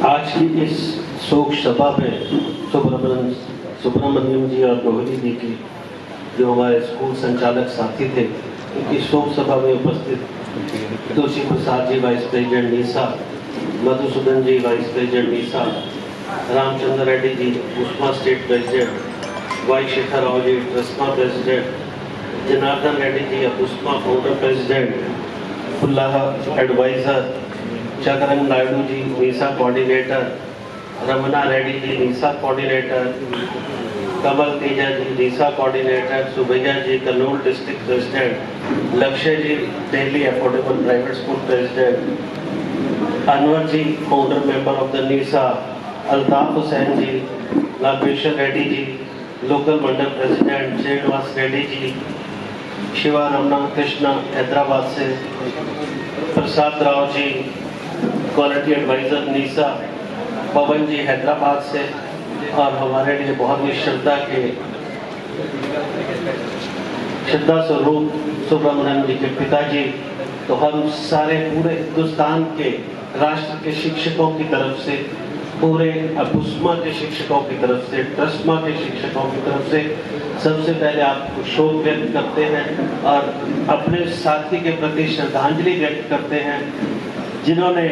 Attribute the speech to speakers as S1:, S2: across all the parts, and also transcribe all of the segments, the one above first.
S1: आज की इस शोक सभा में सुब्रमण्यम जी और रोहिणी जी की जो हमारे स्कूल संचालक साथी थे, उनकी शोक सभा में उपस्थित Tulsi Prasad ji vice president NISA, Madhusudan ji vice president NISA, Ramchandra Reddy ji USMA state president, Y Shekhar Rao ji TRSMA president, Janardhan Reddy ji USMA founder president, फुल्लाह advisor, Chakram Naidu ji NISA coordinator, Ramana Reddy ji NISA coordinator, Kamal Teja ji NISA coordinator, Subbaiah ji Kannur district president, Lakshya ji Delhi affordable private school president, Anwar ji founder member of the NISA, Altaf Hussain ji, लाभेश्वर Reddy ji local Mandal president, Srinivas Reddy ji, Shiva Ramna Krishna Hyderabad से, Prasad Rao ji quality adviser NISA, पवन जी हैदराबाद से, और हमारे लिए बहुत ही श्रद्धा स्वरूप सुब्रमण्यम जी के पिताजी, तो हम सारे पूरे हिंदुस्तान के राष्ट्र के शिक्षकों की तरफ से, पूरे अपुस्मा के शिक्षकों की तरफ से, ट्रस्मा के शिक्षकों की तरफ से सबसे पहले आपको शोक व्यक्त करते हैं और अपने साथी के प्रति श्रद्धांजलि व्यक्त करते हैं जिन्होंने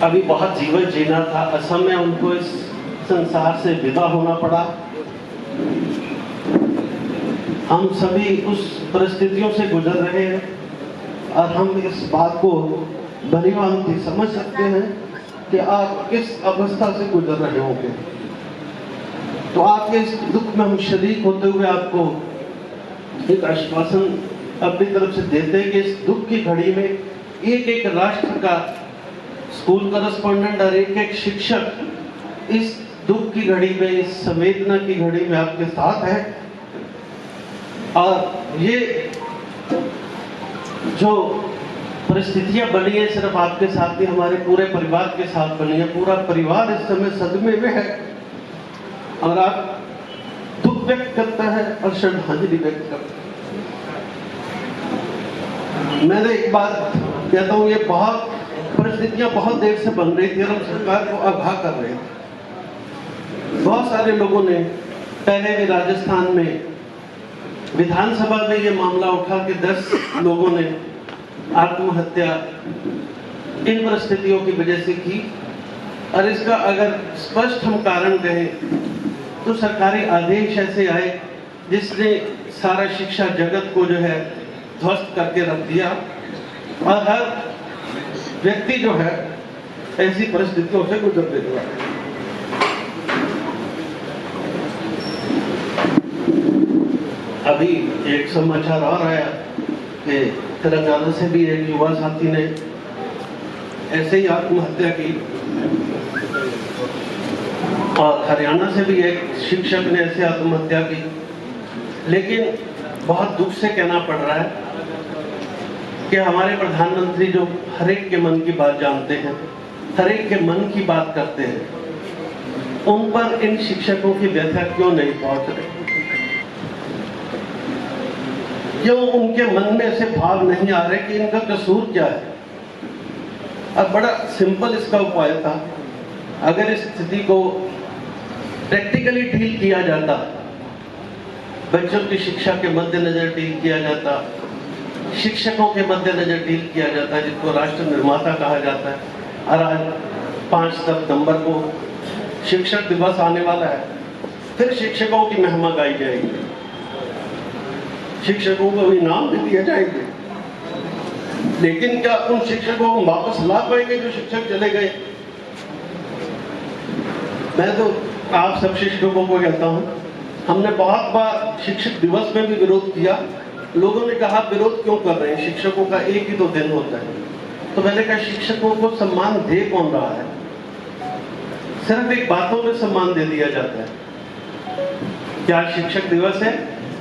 S1: अभी बहुत जीवन जीना था। असम में उनको इस संसार से विदा होना पड़ा। हम सभी उस परिस्थितियों से गुजर रहे हैं और हम इस बात को भलीभांति समझ सकते हैं कि आप किस अवस्था से गुजर रहे होंगे। तो आपके इस दुख में हम शरीक होते हुए आपको एक आश्वासन अपनी तरफ से देते हैं कि इस दुख की घड़ी में एक एक राष्ट्र का स्कूल करस्पॉन्डेंट और एक एक शिक्षक इस दुख की घड़ी में, इस संवेदना की घड़ी में आपके साथ है। और ये जो परिस्थितियां बनी है सिर्फ आपके साथ नहीं, हमारे पूरे परिवार के साथ बनी है। पूरा परिवार इस समय सदमे में है और आप दुख व्यक्त करता है और श्रद्धांजलि व्यक्त करता है। मैंने एक बात कहता हूँ, ये बहुत परिस्थितियां बहुत देर से बन रही थी और हम सरकार को आगाह कर रहे थे। बहुत सारे लोगों ने पहले भी राजस्थान में विधानसभा में ये मामला उठा कि 10 लोगों ने आत्महत्या इन परिस्थितियों की वजह से की, और इसका अगर स्पष्ट हम कारण कहें तो सरकारी आदेश ऐसे आए जिसने सारा शिक्षा जगत को जो है ध्वस्त करके रख दिया और हर व्यक्ति जो है ऐसी परिस्थितियों से गुजरने लगा। अभी एक समाचार और आया कि तेलंगाना से भी एक युवा साथी ने ऐसे ही आत्महत्या की और हरियाणा से भी एक शिक्षक ने ऐसे आत्महत्या की। लेकिन बहुत दुख से कहना पड़ रहा है कि हमारे प्रधानमंत्री जो हर एक के मन की बात जानते हैं, हर एक के मन की बात करते हैं, उन पर इन शिक्षकों की व्यथा क्यों नहीं पहुंच रही? क्यों उनके मन में ऐसे भाव नहीं आ रहे कि इनका कसूर क्या है? अब बड़ा सिंपल इसका उपाय था। अगर इस स्थिति को प्रैक्टिकली डील किया जाता, बच्चों की शिक्षा के मद्देनजर डील किया जाता, शिक्षकों के मद्देनजर डील किया जाता है, जिनको राष्ट्र निर्माता कहा जाता है। और आज 5 सितंबर को शिक्षक दिवस आने वाला है, फिर शिक्षकों की महिमा गाई जाएगी, शिक्षकों को इनाम भी दिए जाएंगे। लेकिन क्या उन शिक्षकों को वापस ला पाएंगे जो शिक्षक चले गए? मैं तो आप सब शिक्षकों को कहता हूं, हमने बहुत बार शिक्षक दिवस में भी विरोध किया। लोगों ने कहा विरोध क्यों कर रहे हैं, शिक्षकों का एक ही तो दिन होता है। तो मैंने कहा शिक्षकों को सम्मान दे कौन रहा है? सिर्फ एक बातों में सम्मान दे दिया जाता है। क्या शिक्षक दिवस है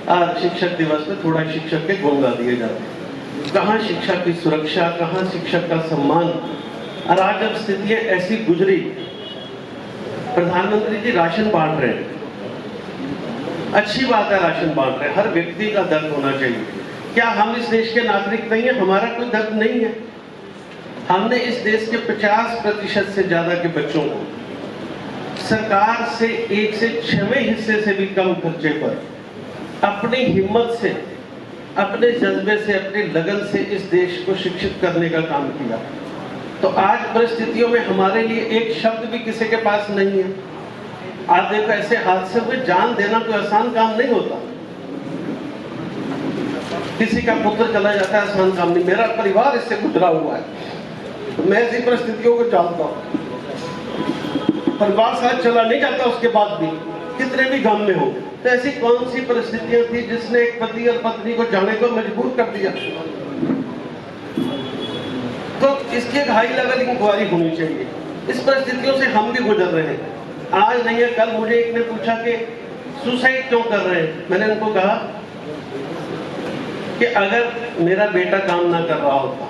S1: और शिक्षक दिवस में थोड़ा शिक्षक के गुण गा दिए जाते हैं। कहाँ शिक्षा की सुरक्षा, कहाँ शिक्षक का सम्मान? और आज जब स्थितियां ऐसी गुजरी, प्रधानमंत्री जी राशन बांट रहे हैं, अच्छी बात है, राशन बांट रहे हैं, हर व्यक्ति का दर्द होना चाहिए। क्या हम इस देश के नागरिक नहीं है? हमारा कोई दर्द नहीं है? हमने इस देश के 50% से ज्यादा के बच्चों को सरकार से 1 से 6वें हिस्से से भी कम खर्चे पर अपनी हिम्मत से, अपने जज्बे से, अपनी लगन से इस देश को शिक्षित करने का काम किया। तो आज परिस्थितियों में हमारे लिए एक शब्द भी किसी के पास नहीं है। आप देखो, ऐसे हादसे में जान देना कोई आसान काम नहीं होता। किसी का पुत्र चला जाता है, आसान काम नहीं। मेरा परिवार इससे गुजरा हुआ है, तो मैं ऐसी परिस्थितियों को जानता हूँ। परिवार साथ चला नहीं जाता, उसके बाद भी कितने भी गम में हो। तो ऐसी कौन सी परिस्थितियां थी जिसने एक पति और पत्नी को जाने को मजबूर कर दिया? तो इसकी एक हाई लेवल इंक्वायरी होनी चाहिए। इस परिस्थितियों से हम भी गुजर रहे हैं, आज नहीं है कल। मुझे एक ने पूछा कि सुसाइड क्यों कर रहे हैं। मैंने उनको कहा कि अगर मेरा बेटा काम ना कर रहा होता,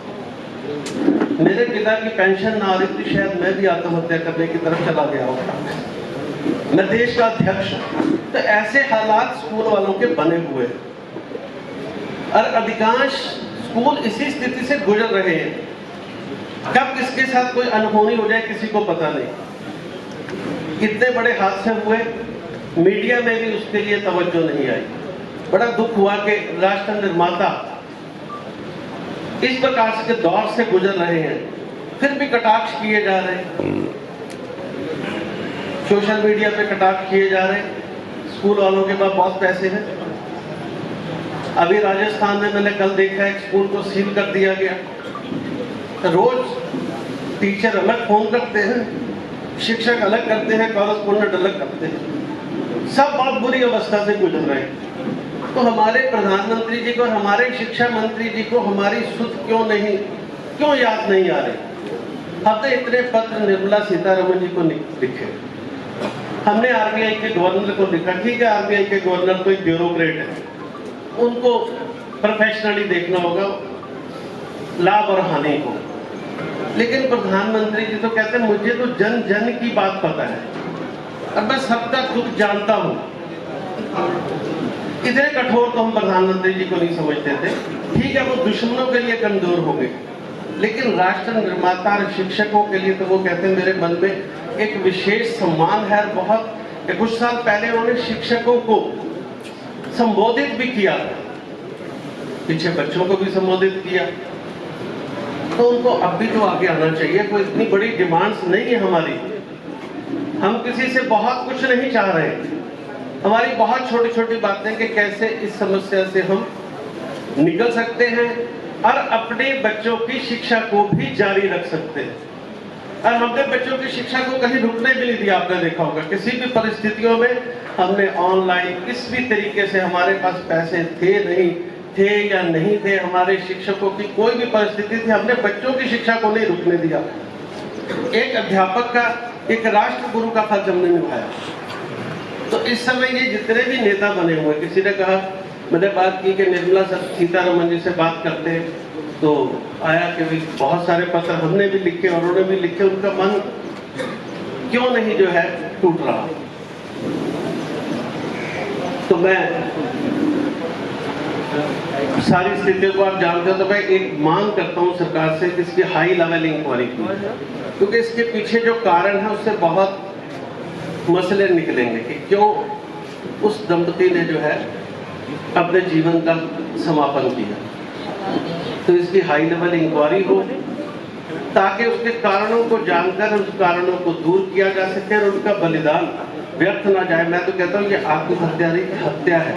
S1: मेरे पिता की पेंशन ना आ रही थी, शायद मैं भी आत्महत्या करने की तरफ चला गया होता। मैं देश का अध्यक्ष। तो ऐसे हालात स्कूल वालों के बने हुए और अधिकांश स्कूल इसी स्थिति से गुजर रहे हैं। कब किसके साथ कोई अनहोनी हो जाए किसी को पता नहीं। इतने बड़े हादसे हुए, मीडिया में भी उसके लिए तवज्जो नहीं आई। बड़ा दुख हुआ कि राष्ट्र निर्माता इस प्रकार के दौर से गुजर रहे हैं, फिर भी कटाक्ष किए जा रहे हैं, सोशल मीडिया पे कटाक्ष किए जा रहे हैं। स्कूल वालों के पास बहुत पैसे हैं। अभी राजस्थान में मैंने कल देखा एक स्कूल को सील कर दिया गया। रोज टीचर अलग फोन करते हैं, शिक्षक अलग करते हैं, कॉरेस्पोंडेंट अलग करते हैं। सब बहुत बुरी अवस्था से गुजर रहे हैं। तो हमारे प्रधानमंत्री जी को, हमारे शिक्षा मंत्री जी को हमारी सुध क्यों याद नहीं आ रही? हमने इतने पत्र निर्मला सीतारमण जी को लिखे, हमने आरबीआई के गवर्नर को लिखा। ठीक है, आरबीआई के गवर्नर तो एक ब्यूरोक्रेट है, उनको प्रोफेशनली देखना होगा लाभ और हानि को। लेकिन प्रधानमंत्री जी तो कहते हैं मुझे तो जन जन की बात पता है और मैं सबका दुख जानता हूं। इतने कठोर तो हम प्रधानमंत्री जी को नहीं समझते थे। ठीक है, वो दुश्मनों के लिए कमजोर हो गए, लेकिन राष्ट्र निर्माता और शिक्षकों के लिए तो वो कहते हैं मेरे मन में एक विशेष सम्मान है। बहुत कुछ साल पहले उन्होंने शिक्षकों को संबोधित भी किया, पीछे बच्चों को भी संबोधित किया। तो उनको अब भी तो आगे आना चाहिए। कोई इतनी बड़ी डिमांड्स नहीं है हमारी, हम किसी से बहुत कुछ नहीं चाह रहे। हमारी बहुत छोटी छोटी बातें कि कैसे इस समस्या से हम निकल सकते हैं और अपने बच्चों की शिक्षा को भी जारी रख सकते हैं। और हमने बच्चों की शिक्षा को कहीं रुकने भी नहीं दिया। आपने देखा होगा किसी भी परिस्थितियों में हमने ऑनलाइन किस भी तरीके से, हमारे पास पैसे थे या नहीं थे, हमारे शिक्षकों की कोई भी परिस्थिति थी, हमने बच्चों की शिक्षा को नहीं रुकने दिया। एक अध्यापक का, एक राष्ट्र गुरु का फर्ज हमने निभाया। तो इस समय ये जितने भी नेता बने हुए, किसी ने कहा, मैंने बात की कि निर्मला सीतारमण जी से बात करते हैं, तो आया कि भी बहुत सारे पत्र हमने भी लिखे और उन्होंने भी लिखे, उनका मन क्यों नहीं जो है टूट रहा। तो मैं सारी स्थितियों को आप जानते हो, तो मैं एक मांग करता हूं सरकार से कि इसकी हाई लेवल इंक्वायरी की, क्योंकि इसके पीछे जो कारण है उससे बहुत मसले निकलेंगे कि क्यों उस दंपति ने जो है अपने जीवन का समापन किया। तो इसकी हाई लेवल इंक्वायरी हो ताकि उसके कारणों को जानकर उस कारणों को दूर किया जा सके और उनका बलिदान व्यर्थ ना जाए। मैं तो कहता हूँ ये आत्महत्या की हत्या है।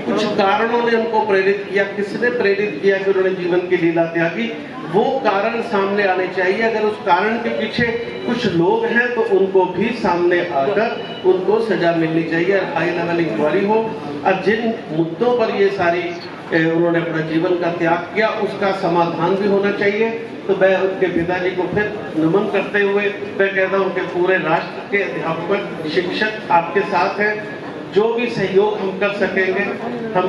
S1: कुछ कारणों ने उनको प्रेरित किया। किसने प्रेरित किया कि उन्होंने जीवन की लीला त्यागी? वो कारण सामने आने चाहिए। अगर उस कारण के पीछे कुछ लोग हैं तो उनको भी सामने आकर उनको सजा मिलनी चाहिए और हाई लेवल इंक्वायरी हो। और जिन मुद्दों पर ये सारी उन्होंने अपना जीवन का त्याग किया उसका समाधान भी होना चाहिए। तो मैं उनके पिताजी को फिर नमन करते हुए मैं कहता हूँ कि पूरे राष्ट्र के अध्यापक, शिक्षक आपके साथ हैं। जो भी सहयोग हम कर सकेंगे हम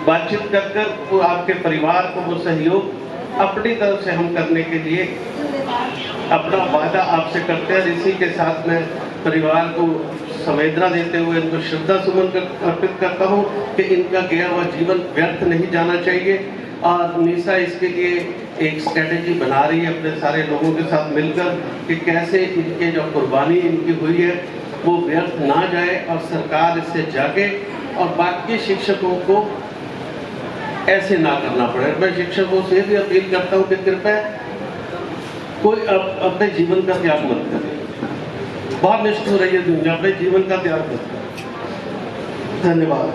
S1: बातचीत कर वो आपके परिवार को वो सहयोग अपनी तरफ से हम करने के लिए अपना वादा आपसे करते हैं। इसी के साथ मैं परिवार को संवेदना देते हुए इनको श्रद्धा सुमन अर्पित करता हूँ कि इनका गया हुआ जीवन व्यर्थ नहीं जाना चाहिए। और निशा इसके लिए एक स्ट्रेटेजी बना रही है अपने सारे लोगों के साथ मिलकर कि कैसे इनके जो कुर्बानी इनकी हुई है वो व्यर्थ ना जाए और सरकार इससे जाके और बाकी शिक्षकों को ऐसे ना करना पड़े। मैं शिक्षकों से भी अपील करता हूँ कि कृपया कोई अपने जीवन का त्याग मत करे। बहुत निष्ठुर हो रही है दुनिया, अपने जीवन का त्याग मत करे। धन्यवाद।